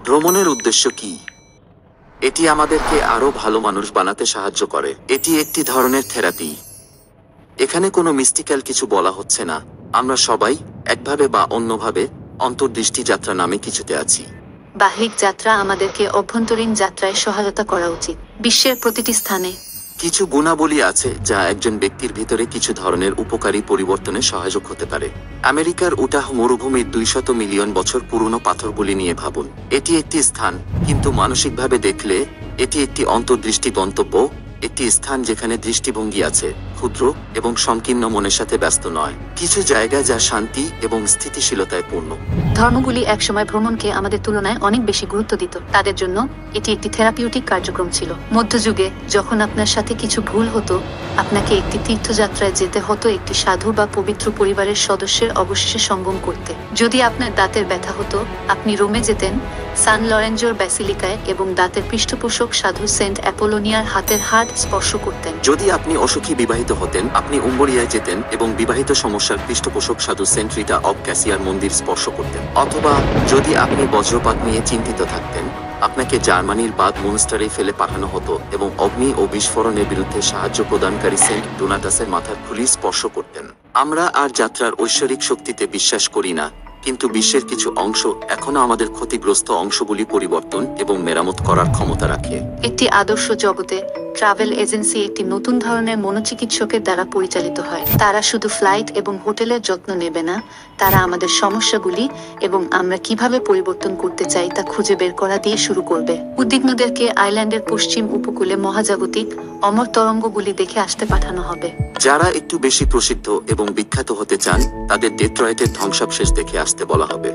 ভ্রমণের উদ্দেশ্য কি? এটি আমাদেরকে আরো ভালো মানুষ বানাতে সাহায্য করে। এটি একটি ধরনের থেরাপি। এখানে কোনো মিস্টিক্যাল কিছু বলা হচ্ছে না। আমরা সবাই একভাবে বা অন্যভাবে অন্তর্দৃষ্টি যাত্রা নামে কিছুতে আছি। বাহ্যিক যাত্রা আমাদেরকে অভ্যন্তরীণ যাত্রায় সহায়তা করা উচিত। বিশ্বের প্রতিটি স্থানে কিছু গুণাবলী আছে যা একজন ব্যক্তির ভিতরে কিছু ধরনের উপকারী পরিবর্তনে সহায়ক হতে পারে। আমেরিকার উটাহ মরুভূমির 200 মিলিয়ন বছর পুরনো পাথরগুলি নিয়ে ভাবুন। এটি একটি স্থান, কিন্তু মানসিকভাবে দেখলে এটি একটি অন্তর্দৃষ্টি গন্তব্য, একটি স্থান যেখানে দৃষ্টিভঙ্গি আছে, ক্ষুদ্র এবং সংকীর্ণ মনের সাথে ব্যস্ত নয়। কিছু জায়গা যা শান্তি এবং স্থিতিশীলতায় পূর্ণ। ধর্মগুলি একসময় ভ্রমণকে আমাদের তুলনায় অনেক বেশি গুরুত্ব দিত। তাদের জন্য এটি একটি থেরাপিউটিক কার্যক্রম ছিল। মধ্যযুগে যখন আপনার সাথে কিছু ভুল হতো, আপনাকে একটি তীর্থযাত্রায় যেতে হতো একটি সাধু বা পবিত্র পরিবারের সদস্যের অবশেষে সঙ্গম করতে। যদি আপনার দাঁতের ব্যথা হতো, আপনি রোমে যেতেন, সান লরেঞ্জোর ব্যাসিলিকায়, এবং দাঁতের পৃষ্ঠপোষক সাধু সেন্ট অ্যাপোলোনিয়ার হাতের হাড় স্পর্শ করতেন। যদি আপনি অসুখী বিবাহিত হতেন, আপনি উম্বরিয়ায় যেতেন এবং বিবাহিত সমস্যার পৃষ্ঠপোষক সাধু সেন্ট রিটা অব ক্যাসিয়ার মন্দির স্পর্শ করতেন। অথবা যদি আপনি বজ্রপাত নিয়ে চিন্তিত থাকতেন, আপনাকে জার্মানির বাদ মনস্টারে ফেলে পাঠানো হতো এবং অগ্নি ও বিস্ফোরণের বিরুদ্ধে সাহায্য প্রদানকারী সেন্ট ডোনাটাসের মাথার খুলি স্পর্শ করতেন। আমরা আর যাত্রার ঐশ্বরিক শক্তিতে বিশ্বাস করি না, কিন্তু বিশ্বের কিছু অংশ এখনো আমাদের ক্ষতিগ্রস্ত অংশগুলি পরিবর্তন এবং মেরামত করার ক্ষমতা রাখে। একটি আদর্শ জগতে ট্রাভেল এজেন্সি একটি নতুন ধরনের মনোচিকিৎসকের দ্বারা পরিচালিত হয়। তারা শুধু ফ্লাইট এবং হোটেলের যত্ন নেবে না, তারা আমাদের সমস্যাগুলি এবং আমরা কিভাবে পরিবর্তন করতে চাই তা খুঁজে বের করা দিয়ে শুরু করবে। উদ্বিগ্নদেরকে আইল্যান্ডের পশ্চিম উপকূলে মহাজাগতিক অমর তরঙ্গগুলি দেখে আসতে পাঠানো হবে। যারা একটু বেশি প্রসিদ্ধ এবং বিখ্যাত হতে চান, তাদের ডেট্রয়েটের ধ্বংসাবশেষ দেখে আসতে বলা হবে।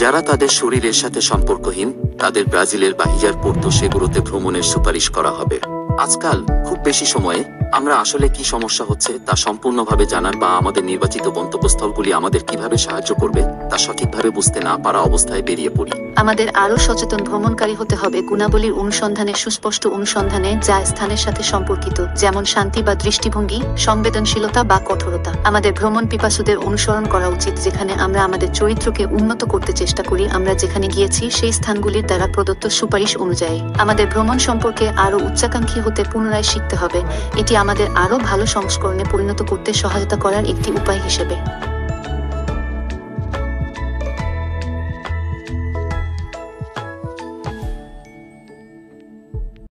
যারা তাদের শরীরের সাথে সম্পর্কহীন, তাদের ব্রাজিলের বাহিজার পোর্তো সেগুলোতে ভ্রমণের সুপারিশ করা হবে। আজকাল খুব বেশি সময়ে আমরা আসলে কি সমস্যা হচ্ছে তা সম্পূর্ণভাবে জানার বা আমাদের নির্বাচিত গন্তব্যস্থলগুলি আমাদের কিভাবে সাহায্য করবে তা সঠিকভাবে বুঝতে না পারা অবস্থায় বেরিয়ে পড়ি। আমাদের আরো সচেতন ভ্রমণকারী হতে হবে, গুণাবলীর অনুসন্ধানে, সুস্পষ্ট অনুসন্ধানে যা স্থানের সাথে সম্পর্কিত, যেমন শান্তি বা দৃষ্টিভঙ্গি, সংবেদনশীলতা বা কঠোরতা। আমাদের ভ্রমণ পিপাসুদের অনুসরণ করা উচিত, যেখানে আমরা আমাদের চরিত্রকে উন্নত করতে চেষ্টা করি। আমরা যেখানে গিয়েছি সেই স্থানগুলির দ্বারা প্রদত্ত সুপারিশ অনুযায়ী আমাদের ভ্রমণ সম্পর্কে আরো উচ্চাকাঙ্ক্ষী হতে পুনরায় শিখতে হবে। এটি আমাদের আরো ভালো সংস্করণে পরিণত করতে সহায়তা করার একটি উপায় হিসেবে।